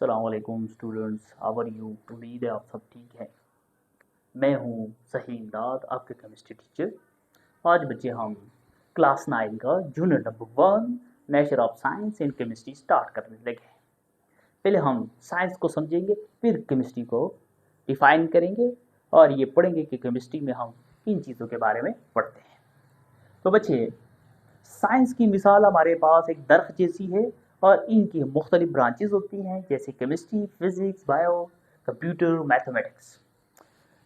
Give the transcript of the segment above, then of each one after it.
अस्सलाम वालेकुम students, how are you? उम्मीद है आप सब ठीक हैं। मैं हूं सही इमदाद, आपके केमिस्ट्री टीचर। आज बच्चे हम क्लास 9 का unit number 1 nature of science in chemistry start करने लगे हैं। पहले हम साइंस को समझेंगे, फिर केमिस्ट्री को डिफाइन करेंगे और ये पढ़ेंगे कि केमिस्ट्री में हम किन चीज़ों के बारे में पढ़ते हैं। तो बच्चे, साइंस की मिसाल हमारे पास एक दरख्त जैसी है और इनकी मुख्तलिफ ब्रांचेज होती हैं, जैसे chemistry, physics, bio, computer, mathematics.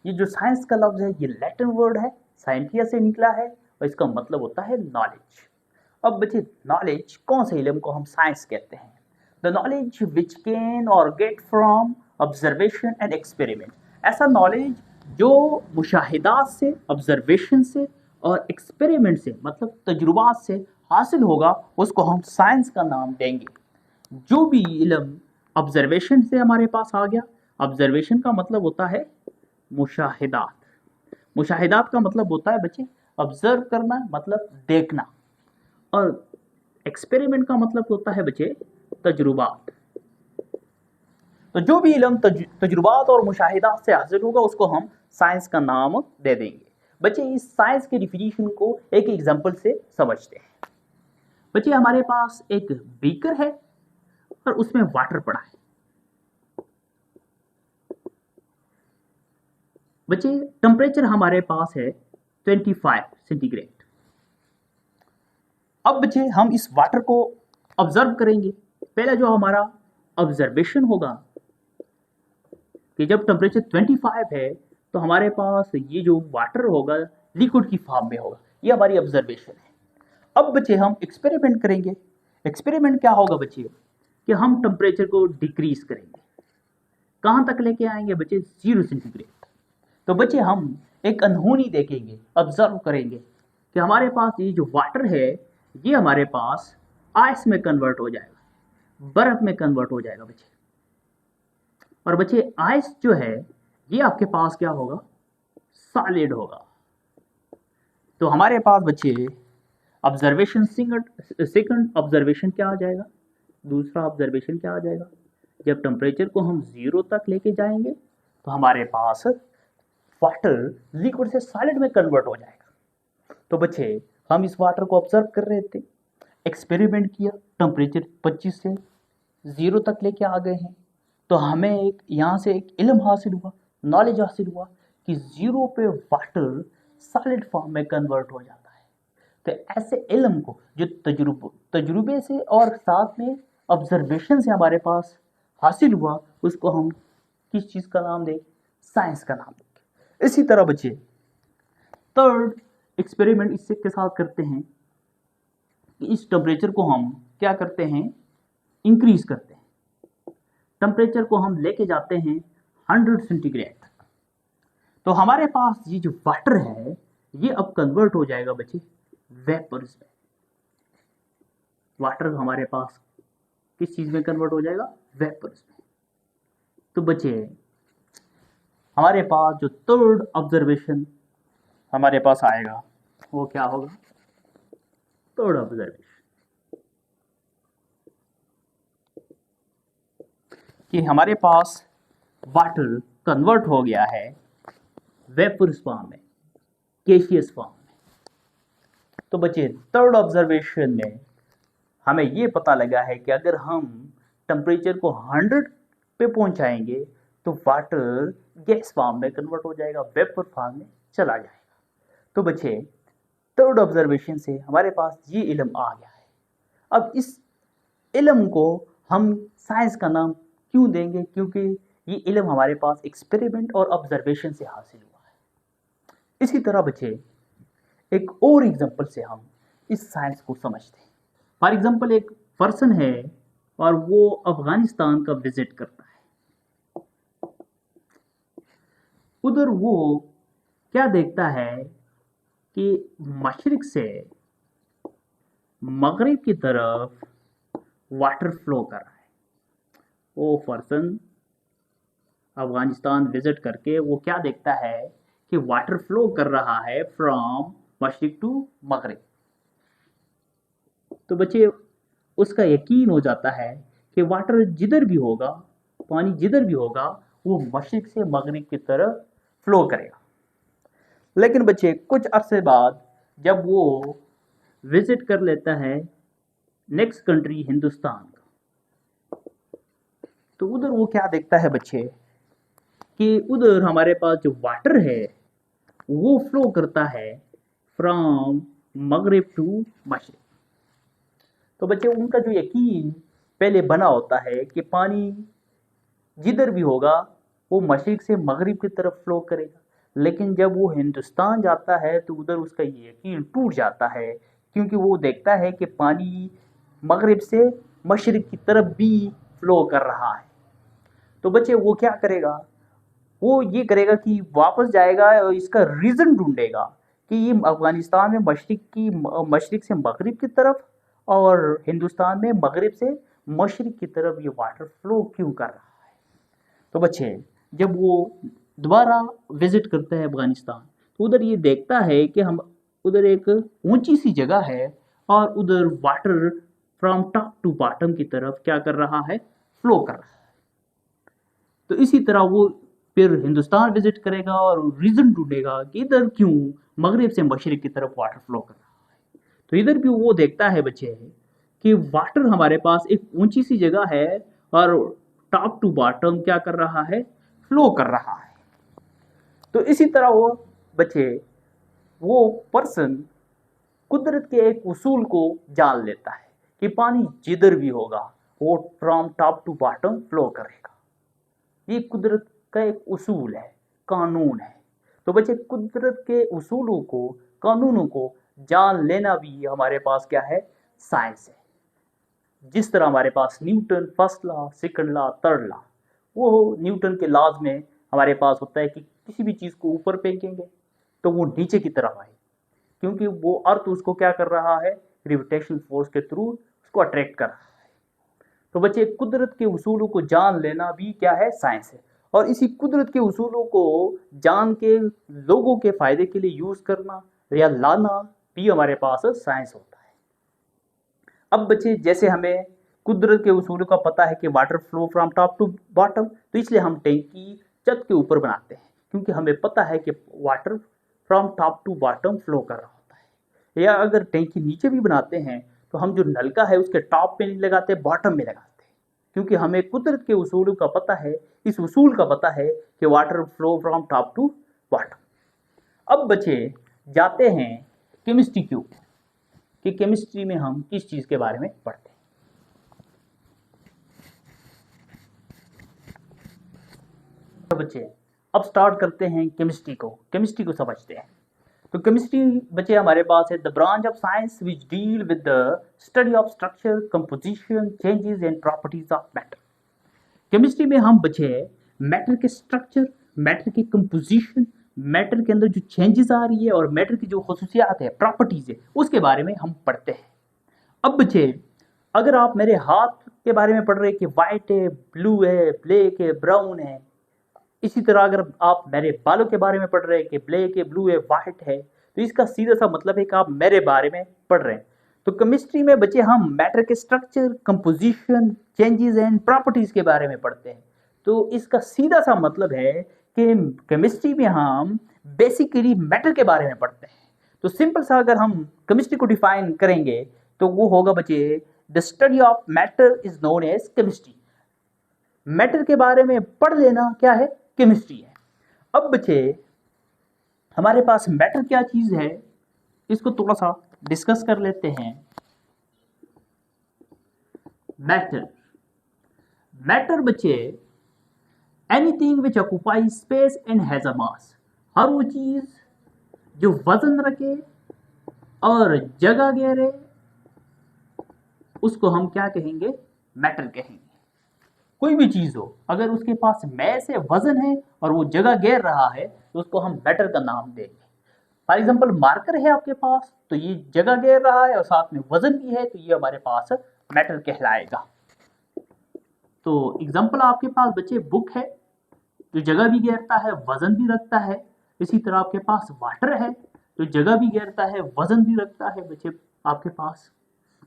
ये जो साइंस का लफ्ज़ है ये लैटिन वर्ड है, साइंटिया से निकला है और इसका मतलब होता है नॉलेज। अब बच्चे, नॉलेज कौन से इल्म को हम साइंस कहते हैं? द नॉलेज विच कैन और get from observation and experiment. ऐसा नॉलेज जो मुशाहिदात से, ऑब्जर्वेशन से और एक्सपेरिमेंट से मतलब तजुर्बात से हासिल होगा, उसको हम साइंस का नाम देंगे। जो भी इल्म ऑब्जर्वेशन से हमारे पास आ गया, ऑब्जर्वेशन का मतलब होता है मुशाहिदात। मुशाहिदात का मतलब होता है बच्चे ऑब्जर्व करना, मतलब देखना। और एक्सपेरिमेंट का मतलब होता है बच्चे तजुर्बात। तो जो भी इल्म तजुर्बात और मुशाहिदात से हासिल होगा उसको हम साइंस का नाम दे देंगे। बच्चे, इस साइंस के डिफिनीशन को एक एग्जांपल से समझते हैं। बच्चे, हमारे पास एक बीकर है और उसमें वाटर पड़ा है। बच्चे, टेम्परेचर हमारे पास है 25 सेंटीग्रेड। अब बच्चे, हम इस वाटर को ऑब्जर्व करेंगे। पहला जो हमारा ऑब्जर्वेशन होगा कि जब टेम्परेचर 25 है तो हमारे पास ये जो वाटर होगा लिक्विड की फॉर्म में होगा। ये हमारी ऑब्जर्वेशन है। अब बच्चे, हम एक्सपेरिमेंट करेंगे। एक्सपेरिमेंट क्या होगा बच्चे कि हम टेम्परेचर को डिक्रीज करेंगे। कहाँ तक लेके आएंगे बच्चे? 0 सेंटीग्रेड। तो बच्चे, हम एक अनहोनी देखेंगे, ऑब्जर्व करेंगे कि हमारे पास ये जो वाटर है ये हमारे पास आइस में कन्वर्ट हो जाएगा, बर्फ में कन्वर्ट हो जाएगा बच्चे। और बच्चे, आइस जो है ये आपके पास क्या होगा? सॉलिड होगा। तो हमारे पास बच्चे ऑब्जर्वेशन, सेकंड ऑब्जर्वेशन क्या आ जाएगा? दूसरा ऑब्जर्वेशन क्या आ जाएगा? जब टेम्परेचर को हम 0 तक लेके जाएंगे तो हमारे पास वाटर लिक्विड से सॉलिड में कन्वर्ट हो जाएगा। तो बच्चे, हम इस वाटर को ऑब्जर्व कर रहे थे, एक्सपेरिमेंट किया, टेम्परेचर 25 से 0 तक लेके आ गए हैं। तो हमें एक यहाँ से एक इल्म हासिल हुआ, नॉलेज हासिल हुआ कि 0 पे वाटर सॉलिड फॉर्म में कन्वर्ट हो जाता है। तो ऐसे इल्म को जो तजुर्बे से और साथ में ऑब्जर्वेशन से हमारे पास हासिल हुआ, उसको हम किस चीज़ का नाम दें? साइंस का नाम दें। इसी तरह बच्चे, थर्ड एक्सपेरिमेंट इससे के साथ करते हैं कि इस टेम्परेचर को हम क्या करते हैं? इंक्रीज करते हैं। टेम्परेचर को हम लेके जाते हैं 100 सेंटीग्रेड तक। तो हमारे पास ये जो वाटर है ये अब कन्वर्ट हो जाएगा बच्चे वेपर्स में। वाटर हमारे पास किस चीज में कन्वर्ट हो जाएगा? वेपर्स में। तो बच्चे, हमारे पास जो थर्ड ऑब्जर्वेशन हमारे पास आएगा वो क्या होगा? थर्ड ऑब्जर्वेशन कि हमारे पास वाटर कन्वर्ट हो गया है वेपर्स फॉर्म में, गैसियस फॉर्म में। तो बच्चे, थर्ड ऑब्जर्वेशन में हमें ये पता लगा है कि अगर हम टेम्परेचर को 100 पे पहुंचाएंगे तो वाटर गैस फॉर्म में कन्वर्ट हो जाएगा, वेपर फॉर्म में चला जाएगा। तो बच्चे, थर्ड ऑब्जर्वेशन से हमारे पास ये इल्म आ गया है। अब इस इल्म को हम साइंस का नाम क्यों देंगे? क्योंकि ये इल्म हमारे पास एक्सपेरिमेंट और ऑब्जर्वेशन से हासिल हुआ है। इसी तरह बच्चे, एक और एग्जांपल से हम इस साइंस को समझते हैं। फॉर एग्जांपल, एक पर्सन है और वो अफगानिस्तान का विजिट करता है। उधर वो क्या देखता है कि मशरिक से मगरिब की तरफ वाटर फ्लो कर रहा है। वो पर्सन अफगानिस्तान विजिट करके वो क्या देखता है कि वाटर फ्लो कर रहा है फ्रॉम मशरिक टू मगरिब। तो बच्चे, उसका यकीन हो जाता है कि वाटर जिधर भी होगा पानी जिधर भी होगा वो मशरिक से मगरिब की तरफ फ्लो करेगा। लेकिन बच्चे कुछ अरसे बाद जब वो विजिट कर लेता है नेक्स्ट कंट्री हिंदुस्तान का, तो उधर वो क्या देखता है बच्चे कि उधर हमारे पास जो वाटर है वो फ्लो करता है फ्रॉम मगरिब टू मशरिक। तो बच्चे उनका जो यकीन पहले बना होता है कि पानी जिधर भी होगा वो मशरिक से मगरिब की तरफ फ्लो करेगा, लेकिन जब वो हिंदुस्तान जाता है तो उधर उसका ये यकीन टूट जाता है, क्योंकि वो देखता है कि पानी मगरिब से मशरिक की तरफ भी फ्लो कर रहा है। तो बच्चे वो क्या करेगा, वो ये करेगा कि वापस जाएगा और इसका रीज़न ढूंढेगा कि ये अफगानिस्तान में मशरिक से मगरिब की तरफ और हिंदुस्तान में मगरिब से मशरिक की तरफ ये वाटर फ्लो क्यों कर रहा है। तो बच्चे जब वो दोबारा विजिट करता है अफगानिस्तान तो उधर ये देखता है कि हम उधर एक ऊंची सी जगह है और उधर water from top to bottom की तरफ क्या कर रहा है, फ्लो कर रहा है। तो इसी तरह वो फिर हिंदुस्तान विजिट करेगा और रीज़न ढूंढेगा कि इधर क्यों मगरिब से मशरिक की तरफ वाटर फ्लो कर रहा है। तो इधर भी वो देखता है बच्चे कि वाटर हमारे पास एक ऊंची सी जगह है और टॉप टू बॉटम क्या कर रहा है, फ्लो कर रहा है। तो इसी तरह वो बच्चे वो पर्सन कुदरत के एक उसूल को जान लेता है कि पानी जिधर भी होगा वो from top to bottom flow करेगा। ये कुदरत का एक उसूल है, कानून है। तो बच्चे कुदरत के उसूलों को, कानूनों को जान लेना भी हमारे पास क्या है, साइंस है। जिस तरह हमारे पास Newton first law, second law, third law, वो न्यूटन के लॉज में हमारे पास होता है कि किसी भी चीज़ को ऊपर फेंकेंगे तो वो नीचे की तरफ आए, क्योंकि वो अर्थ उसको क्या कर रहा है, ग्रेविटेशन फोर्स के थ्रू उसको अट्रैक्ट कर रहा है। तो बच्चे कुदरत के उसूलों को जान लेना भी क्या है, साइंस है। और इसी कुदरत के उसूलों को जान के लोगों के फायदे के लिए यूज करना या लाना भी हमारे पास साइंस होता है। अब बच्चे जैसे हमें कुदरत के उसूलों का पता है कि water flow from top to bottom, तो इसलिए हम टैंकी छत के ऊपर बनाते हैं, क्योंकि हमें पता है कि water from top to bottom flow कर रहा होता है। या अगर टैंकी नीचे भी बनाते हैं तो हम जो नलका है उसके टॉप पे नहीं लगाते, बॉटम में लगाते हैं, क्योंकि हमें कुदरत के उसूलों का पता है, इस उसूल का पता है कि water flow from top to bottom. अब बच्चे जाते हैं केमिस्ट्री के ऊपर कि केमिस्ट्री में हम किस चीज़ के बारे में पढ़ते हैं। तो बच्चे अब स्टार्ट करते हैं केमिस्ट्री को समझते हैं। तो केमिस्ट्री बच्चे हमारे पास है the branch of science which deal with the study of structure, composition, changes and properties of matter. Chemistry में हम बच्चे मैटर के स्ट्रक्चर, मैटर की कंपोजिशन, मैटर के अंदर जो चेंजेस आ रही है और मैटर की जो खसूसियात है, प्रॉपर्टीज है, उसके बारे में हम पढ़ते हैं। अब बच्चे अगर आप मेरे हाथ के बारे में पढ़ रहे हैं कि वाइट है, ब्लू है, ब्लैक है, ब्राउन है, इसी तरह अगर आप मेरे बालों के बारे में पढ़ रहे हैं कि ब्लैक है, ब्लू है, वाइट है, तो इसका सीधा सा मतलब है कि आप मेरे बारे में पढ़ रहे हैं। तो केमिस्ट्री में बच्चे हम मैटर के structure, composition, changes and properties के बारे में पढ़ते हैं। तो इसका सीधा सा मतलब है कि केमिस्ट्री में हम बेसिकली मैटर के बारे में पढ़ते हैं। तो सिंपल सा अगर हम केमिस्ट्री को डिफाइन करेंगे तो वो होगा बच्चे the study of matter is known as chemistry. Matter के बारे में पढ़ लेना क्या है, केमिस्ट्री है। अब बच्चे हमारे पास मैटर क्या चीज है, इसको थोड़ा सा डिस्कस कर लेते हैं। मैटर बच्चे anything which occupy space and has a mass. हर वो चीज जो वजन रखे और जगह घेरे उसको हम क्या कहेंगे, मैटर कहेंगे। कोई भी चीज हो अगर उसके पास मैस है, वजन है और वो जगह घेर रहा है तो उसको हम मैटर का नाम देंगे। फॉर एग्जाम्पल मार्कर है आपके पास तो ये जगह घेर रहा है और साथ में वजन भी है, तो ये हमारे पास मैटर कहलाएगा। तो एग्जाम्पल आपके पास बच्चे बुक है जो जगह भी घेरता है, वजन भी रखता है। इसी तरह आपके पास वाटर है जो जगह भी घेरता है, वजन भी रखता है बच्चे आपके पास।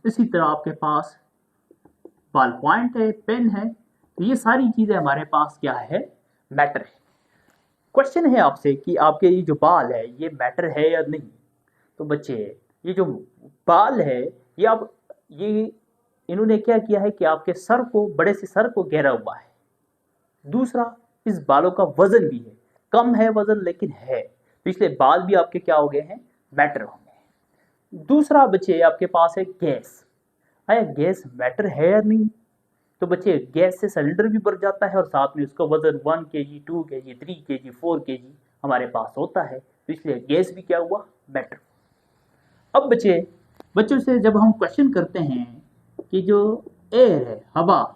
इसी तरह आपके पास बॉल पॉइंट है, पेन है, तो ये सारी चीजें हमारे पास क्या है, मैटर है। क्वेश्चन है आपसे कि आपके ये जो बाल है ये मैटर है या नहीं। तो बच्चे ये जो बाल है ये आप ये इन्होंने क्या किया है कि आपके सर को, बड़े से सर को घेरा हुआ है। दूसरा, इस बालों का वजन भी है, कम है वजन लेकिन है, तो इसलिए बाल भी आपके क्या हो गए हैं, मैटर हो गए। दूसरा बच्चे आपके पास है गैस। आया गैस मैटर है या नहीं। तो बच्चे गैस से सिलेंडर भी भर जाता है और साथ में उसका वजन 1 kg, 2 kg, 3 kg, 4 kg हमारे पास होता है, तो इसलिए गैस भी क्या हुआ, मैटर। अब बच्चों से जब हम क्वेश्चन करते हैं कि जो एयर है, हवा,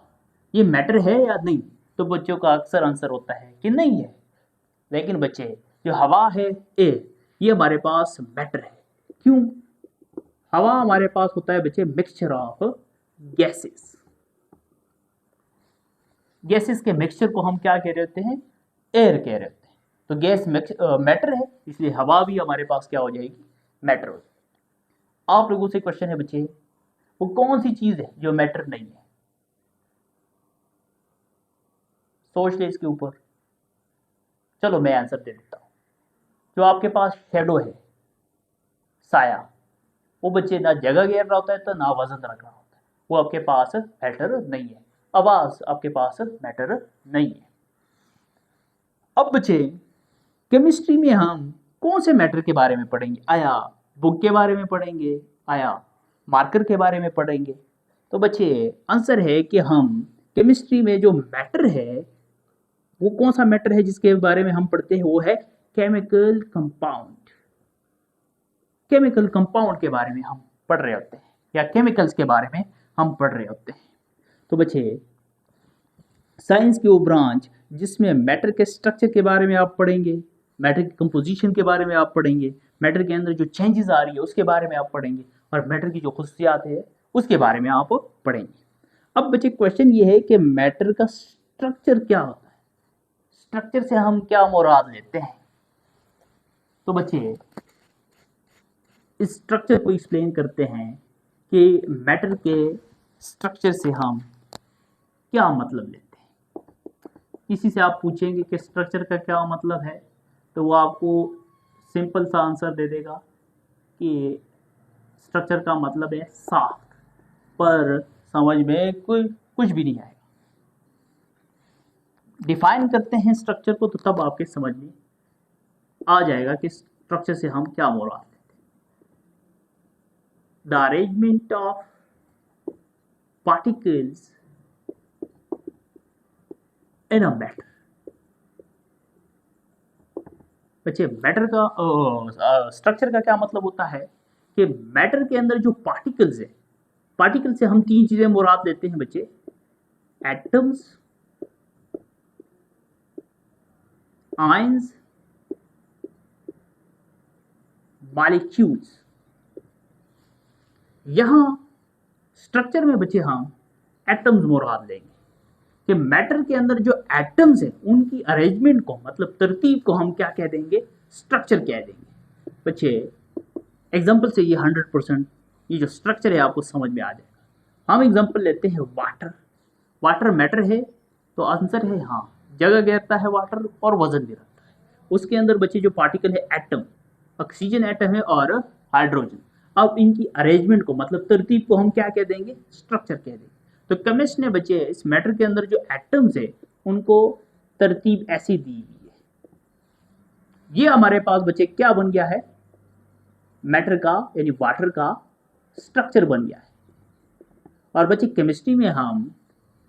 ये मैटर है या नहीं, तो बच्चों का अक्सर आंसर होता है कि नहीं है। लेकिन बच्चे जो हवा है, एयर, ये हमारे पास मैटर है। क्यों? हवा हमारे पास होता है बच्चे मिक्सचर ऑफ गैसेस। गैसेस के मिक्सचर को हम क्या कह रहे होते हैं, एयर कह रहे होते हैं। तो गैस मैटर है, इसलिए हवा भी हमारे पास क्या हो जाएगी, मैटर हो जाएगी। आप लोगों से क्वेश्चन है बच्चे, वो कौन सी चीज है जो मैटर नहीं है? सोच ले इसके ऊपर। चलो मैं आंसर दे देता हूं। जो आपके पास शेडो है, साया, वो बच्चे ना जगह घेर रहा होता है तो ना वजन रख रहा होता है, वो आपके पास मैटर नहीं है। आवाज आपके पास मैटर नहीं है। अब बच्चे केमिस्ट्री में हम कौन से मैटर के बारे में पढ़ेंगे? आया बुक के बारे में पढ़ेंगे, आया मार्कर के बारे में पढ़ेंगे? तो बच्चे आंसर है कि हम केमिस्ट्री में जो मैटर है, वो कौन सा मैटर है जिसके बारे में हम पढ़ते हैं, वो है केमिकल कंपाउंड। केमिकल कंपाउंड के बारे में हम पढ़ रहे होते हैं, या केमिकल्स के बारे में हम पढ़ रहे होते हैं। तो बच्चे साइंस की वो ब्रांच जिसमें मैटर के स्ट्रक्चर के बारे में आप पढ़ेंगे, मैटर की कंपोजिशन के बारे में आप पढ़ेंगे, मैटर के अंदर जो चेंजेस आ रही है उसके बारे में आप पढ़ेंगे, और मैटर की जो खुसूसियात है उसके बारे में आप पढ़ेंगे। अब बच्चे क्वेश्चन ये है कि मैटर का स्ट्रक्चर क्या होता है, स्ट्रक्चर से हम क्या मुराद लेते हैं? तो बच्चे इस स्ट्रक्चर को एक्सप्लेन करते हैं कि मैटर के स्ट्रक्चर से हम क्या मतलब लेते हैं। किसी से आप पूछेंगे कि स्ट्रक्चर का क्या मतलब है, तो वो आपको सिंपल सा आंसर दे देगा कि स्ट्रक्चर का मतलब है साफ्ट, पर समझ में कुछ भी नहीं आएगा। डिफाइन करते हैं स्ट्रक्चर को, तो तब आपके समझ में आ जाएगा कि स्ट्रक्चर से हम क्या मुराद लेते हैं। The arrangement of particles in a matter. बच्चे मैटर का स्ट्रक्चर का क्या मतलब होता है कि मैटर के अंदर जो पार्टिकल्स है, पार्टिकल से हम तीन चीजें मुराद लेते हैं बच्चे, एटम्स, आयंस, मॉलिक्यूल्स। यहां स्ट्रक्चर में बच्चे हम एटम्स मुराद लेंगे कि मैटर के अंदर जो एटम्स हैं उनकी अरेंजमेंट को, मतलब तरतीब को हम क्या कह देंगे, स्ट्रक्चर कह देंगे। बच्चे एग्जांपल से ये 100% ये जो स्ट्रक्चर है आपको समझ में आ जाएगा। हम एग्जांपल लेते हैं वाटर। वाटर मैटर है, तो आंसर है हाँ, जगह घेरता है वाटर और वजन भी रखता है। उसके अंदर बच्चे जो पार्टिकल है एटम, ऑक्सीजन एटम है और हाइड्रोजन। अब इनकी अरेंजमेंट को, मतलब तरतीब को हम क्या कह देंगे, स्ट्रक्चर कह देंगे। तो केमिस्ट ने बच्चे इस मैटर के अंदर जो एटम्स है उनको तरतीब ऐसी दी हुई है। ये हमारे पास बच्चे क्या बन गया है, मैटर का यानी वाटर का स्ट्रक्चर बन गया है। और बच्चे केमिस्ट्री में हम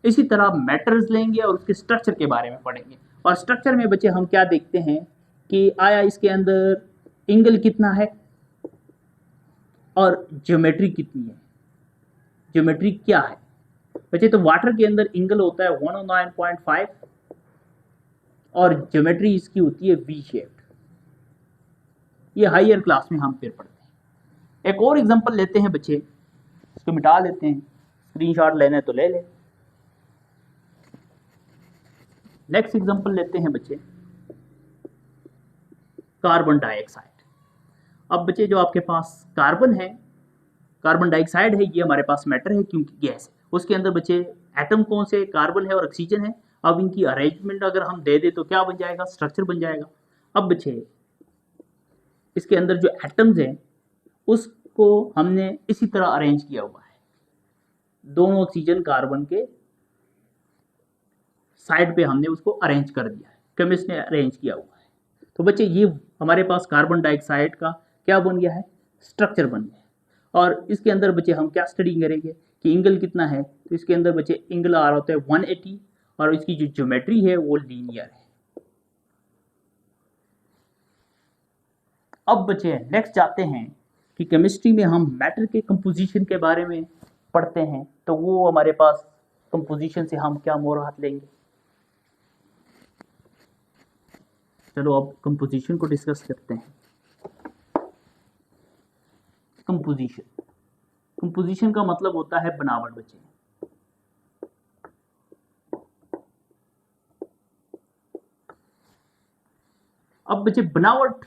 इसी तरह मैटर्स लेंगे और उसके स्ट्रक्चर के बारे में पढ़ेंगे। और स्ट्रक्चर में बच्चे हम क्या देखते हैं कि आया इसके अंदर एंगल कितना है और ज्योमेट्री कितनी है। ज्योमेट्री क्या है बच्चे? तो वाटर के अंदर एंगल होता है 109.5 और ज्योमेट्री इसकी होती है वी शेप्ड। ये हायर क्लास में हम फिर पढ़ते हैं। एक और एग्जांपल लेते हैं बच्चे, इसको मिटा लेते हैं, स्क्रीनशॉट लेना है तो ले ले। नेक्स्ट एग्जांपल लेते हैं बच्चे, कार्बन डाइऑक्साइड। अब बच्चे जो आपके पास कार्बन है, कार्बन डाइऑक्साइड है, ये हमारे पास मैटर है क्योंकि गैस है। उसके अंदर बच्चे एटम कौन से, कार्बन है और ऑक्सीजन है। अब इनकी अरेंजमेंट अगर हम दे दे तो क्या बन जाएगा, स्ट्रक्चर बन जाएगा। अब बच्चे इसके अंदर जो एटम्स हैं उसको हमने इसी तरह अरेंज किया हुआ है, दोनों ऑक्सीजन कार्बन के साइड पे हमने उसको अरेंज कर दिया है, केमिस्ट ने अरेंज किया हुआ है। तो बच्चे ये हमारे पास कार्बन डाइऑक्साइड का क्या बन गया है, स्ट्रक्चर बन गया है। और इसके अंदर बच्चे हम क्या स्टडी करेंगे कि एंगल कितना है, तो इसके अंदर बच्चे एंगल आ रहा होता है 180 और इसकी जो ज्योमेट्री है वो लीनियर है। अब बच्चे नेक्स्ट जाते हैं कि केमिस्ट्री में हम मैटर के कंपोजिशन के बारे में पढ़ते हैं, तो वो हमारे पास कंपोजिशन से हम क्या मुराद लेंगे। चलो अब कंपोजिशन को डिस्कस करते हैं। कंपोजिशन का मतलब होता है बनावट बच्चे। अब बच्चे बनावट,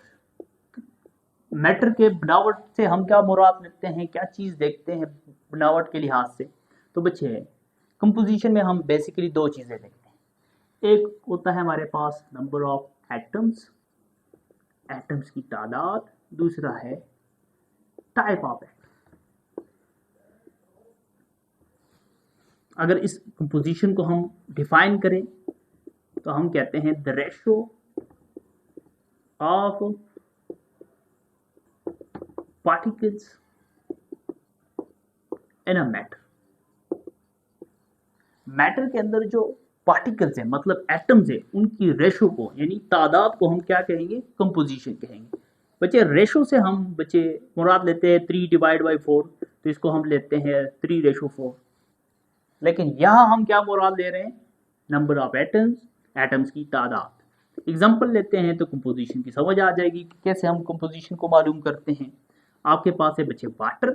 मैटर के बनावट से हम क्या मुराद लेते हैं, क्या चीज देखते हैं बनावट के लिहाज से। तो बच्चे कंपोजिशन में हम बेसिकली दो चीजें देखते हैं। एक होता है हमारे पास नंबर ऑफ एटम्स, एटम्स की तादाद, दूसरा है टाइप ऑफ एटम। अगर इस कंपोजिशन को हम डिफाइन करें तो हम कहते हैं the ratio of particles in a matter. Matter के अंदर जो पार्टिकल्स है मतलब एटम्स है उनकी रेशो को यानी तादाद को हम क्या कहेंगे, कंपोजिशन कहेंगे। बच्चे रेशो से हम बच्चे मुराद लेते हैं 3/4, तो इसको हम लेते हैं 3:4। लेकिन यहाँ हम क्या मुराद ले रहे हैं, नंबर ऑफ एटम्स, एटम्स की तादाद। एग्जांपल लेते हैं तो कंपोजिशन की समझ आ जाएगी कि कैसे हम कंपोजिशन को मालूम करते हैं। आपके पास है बच्चे वाटर,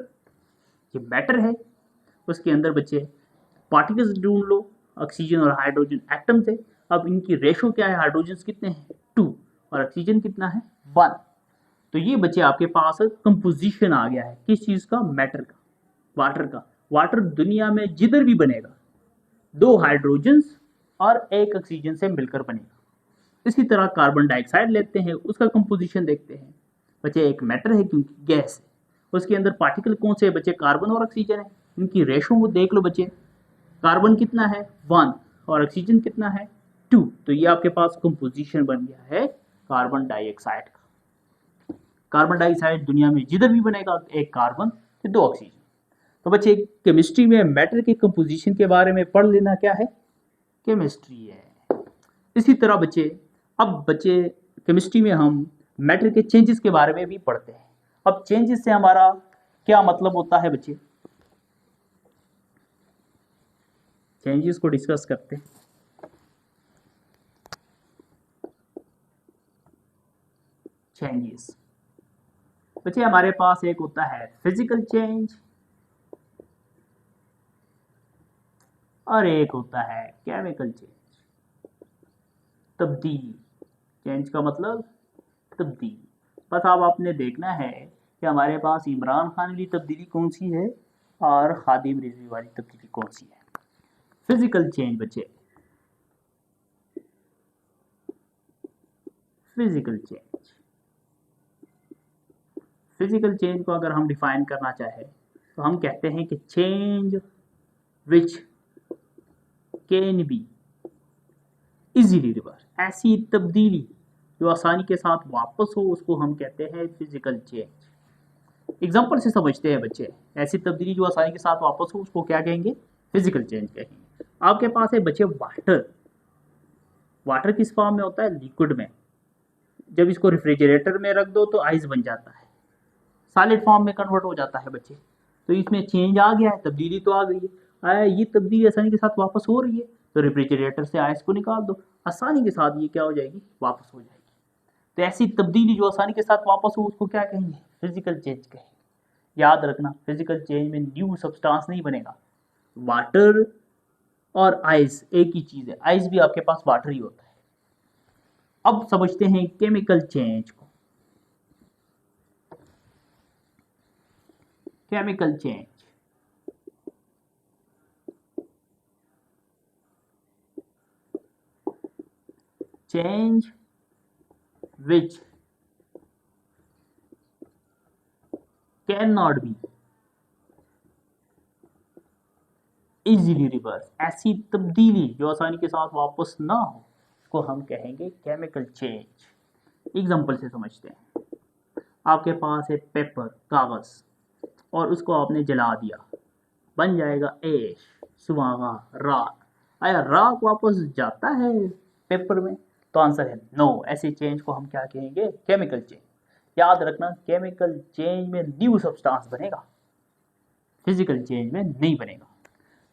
ये मैटर है, उसके अंदर बच्चे पार्टिकल्स ढूंढ लो, ऑक्सीजन और हाइड्रोजन एटम्स है। अब इनकी रेशो क्या है, हाइड्रोजन कितने हैं 2 और ऑक्सीजन कितना है 1। तो ये बच्चे आपके पास कंपोजिशन आ गया है किस चीज का, मैटर का, वाटर का। वाटर दुनिया में जिधर भी बनेगा 2 हाइड्रोजन्स और 1 ऑक्सीजन से मिलकर बनेगा। इसी तरह कार्बन डाइऑक्साइड लेते हैं, उसका कंपोजिशन देखते हैं। बच्चे एक मैटर है क्योंकि गैस है, उसके अंदर पार्टिकल कौन से है बच्चे, कार्बन और ऑक्सीजन है। इनकी रेशो को देख लो बच्चे, कार्बन कितना है 1 और ऑक्सीजन कितना है 2। तो ये आपके पास कंपोजिशन बन गया है कार्बन डाइऑक्साइड का। कार्बन डाइऑक्साइड दुनिया में जिधर भी बनेगा 1 कार्बन तो 2 ऑक्सीजन। तो बच्चे केमिस्ट्री में मैटर के कंपोजिशन के बारे में पढ़ लेना क्या है, केमिस्ट्री है। इसी तरह बच्चे अब बच्चे केमिस्ट्री में हम मैटर के चेंजेस के बारे में भी पढ़ते हैं। अब चेंजेस से हमारा क्या मतलब होता है बच्चे, चेंजेस को डिस्कस करते हैं। चेंजेस बच्चे हमारे पास एक होता है फिजिकल चेंज और एक होता है केमिकल चेंज, तब्दीली। चेंज का मतलब तब्दीली। बस अब आपने देखना है कि हमारे पास इमरान खान वाली तब्दीली कौन सी है और खादिम रिजवी वाली तब्दीली कौन सी है। फिजिकल चेंज बच्चे, फिजिकल चेंज, फिजिकल चेंज को अगर हम डिफाइन करना चाहें तो हम कहते हैं कि change which can be easily reverse, ऐसी तब्दीली जो आसानी के साथ वापस हो उसको हम कहते हैं फिजिकल चेंज। एग्जांपल से समझते हैं बच्चे, ऐसी तब्दीली जो आसानी के साथ वापस हो उसको क्या कहेंगे, फिजिकल चेंज कहेंगे। आपके पास है बच्चे वाटर, वाटर किस फॉर्म में होता है, लिक्विड में। जब इसको रेफ्रिजरेटर में रख दो तो आइस बन जाता है, सॉलिड फॉर्म में कन्वर्ट हो जाता है बच्चे। तो इसमें चेंज आ गया है, तब्दीली तो आ गई है। ये तब्दीली आसानी के साथ वापस हो रही है तो रेफ्रिजरेटर से आइस को निकाल दो, आसानी के साथ ये क्या हो जाएगी, वापस हो जाएगी। तो ऐसी तब्दीली जो आसानी के साथ वापस हो उसको क्या कहेंगे, फिजिकल चेंज कहेंगे। याद रखना फिजिकल चेंज में न्यू सब्सटेंस नहीं बनेगा। वाटर और आइस एक ही चीज है, आइस भी आपके पास वाटर ही होता है। अब समझते हैं केमिकल चेंज को। Chemical change, change which cannot be easily reverse, ऐसी तब्दीली जो आसानी के साथ वापस ना हो उसको हम कहेंगे केमिकल चेंज। एग्जाम्पल से समझते हैं। आपके पास है पेपर, कागज, और उसको आपने जला दिया, बन जाएगा ऐश, सुहागा, राख। आया राख वापस जाता है पेपर में? तो आंसर है नो। ऐसे चेंज को हम क्या कहेंगे? Chemical change. याद रखना, केमिकल चेंज में न्यू सब्सटेंस बनेगा, फिजिकल चेंज में नहीं बनेगा।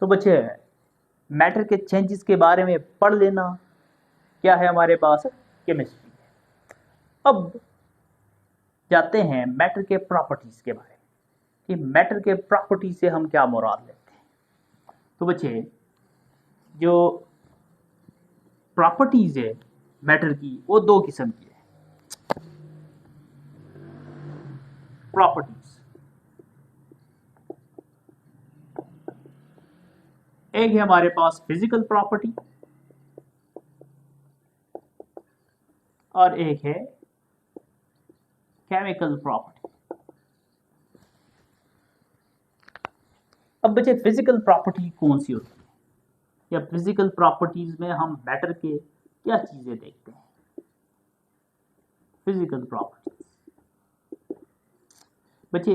तो बच्चे मैटर के चेंजेस के बारे में पढ़ लेना। क्या है हमारे पास? केमिस्ट्री। अब जाते हैं मैटर के प्रॉपर्टीज के बारे में कि मैटर के प्रॉपर्टी से हम क्या मुराद लेते हैं। तो बच्चे जो प्रॉपर्टीज है मैटर की वो दो किस्म की है। प्रॉपर्टीज, एक है हमारे पास फिजिकल प्रॉपर्टी और एक है केमिकल प्रॉपर्टी। अब बच्चे फिजिकल प्रॉपर्टी कौन सी होती है, या फिजिकल प्रॉपर्टीज में हम मैटर के क्या चीजें देखते हैं? फिजिकल प्रॉपर्टीज बच्चे,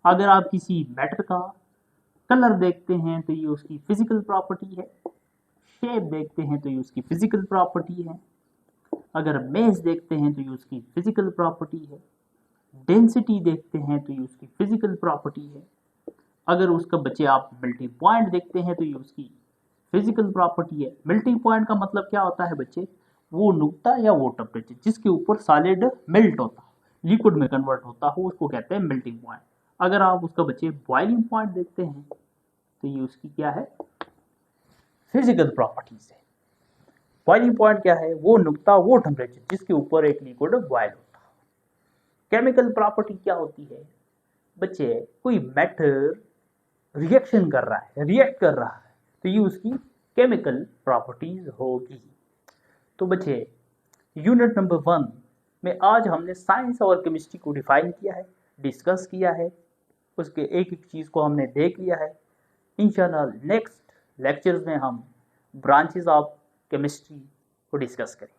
अगर आप किसी मैटर का कलर देखते हैं तो ये उसकी फिजिकल प्रॉपर्टी है, शेप देखते हैं तो ये उसकी फिजिकल प्रॉपर्टी है, अगर मेज देखते हैं तो ये उसकी फिजिकल प्रॉपर्टी है, डेंसिटी देखते हैं तो ये उसकी फिजिकल प्रॉपर्टी है, अगर उसका बच्चे आप मेल्टिंग पॉइंट देखते हैं तो ये उसकी फिजिकल प्रॉपर्टी है। मेल्टिंग पॉइंट का मतलब क्या होता है बच्चे? वो नुक्ता या वो टेम्परेचर जिसके ऊपर सॉलिड मेल्ट होता हो, लिक्विड में कन्वर्ट होता हो, उसको कहते हैं मेल्टिंग पॉइंट। अगर आप उसका बच्चे बॉइलिंग पॉइंट देखते हैं तो ये उसकी क्या है? फिजिकल प्रॉपर्टीज है। बॉइलिंग पॉइंट क्या है? वो नुक्ता, वो टेम्परेचर जिसके ऊपर एक लिक्विड बॉयल होता है। केमिकल प्रॉपर्टी क्या होती है बच्चे? कोई मैटर रिएक्शन कर रहा है, रिएक्ट कर रहा है, तो ये उसकी केमिकल प्रॉपर्टीज होगी। तो बच्चे यूनिट नंबर 1 में आज हमने साइंस और केमिस्ट्री को डिफाइन किया है, डिस्कस किया है, उसके एक एक चीज़ को हमने देख लिया है। इंशाल्लाह नेक्स्ट लेक्चर्स में हम ब्रांचेस ऑफ केमिस्ट्री को डिस्कस करें।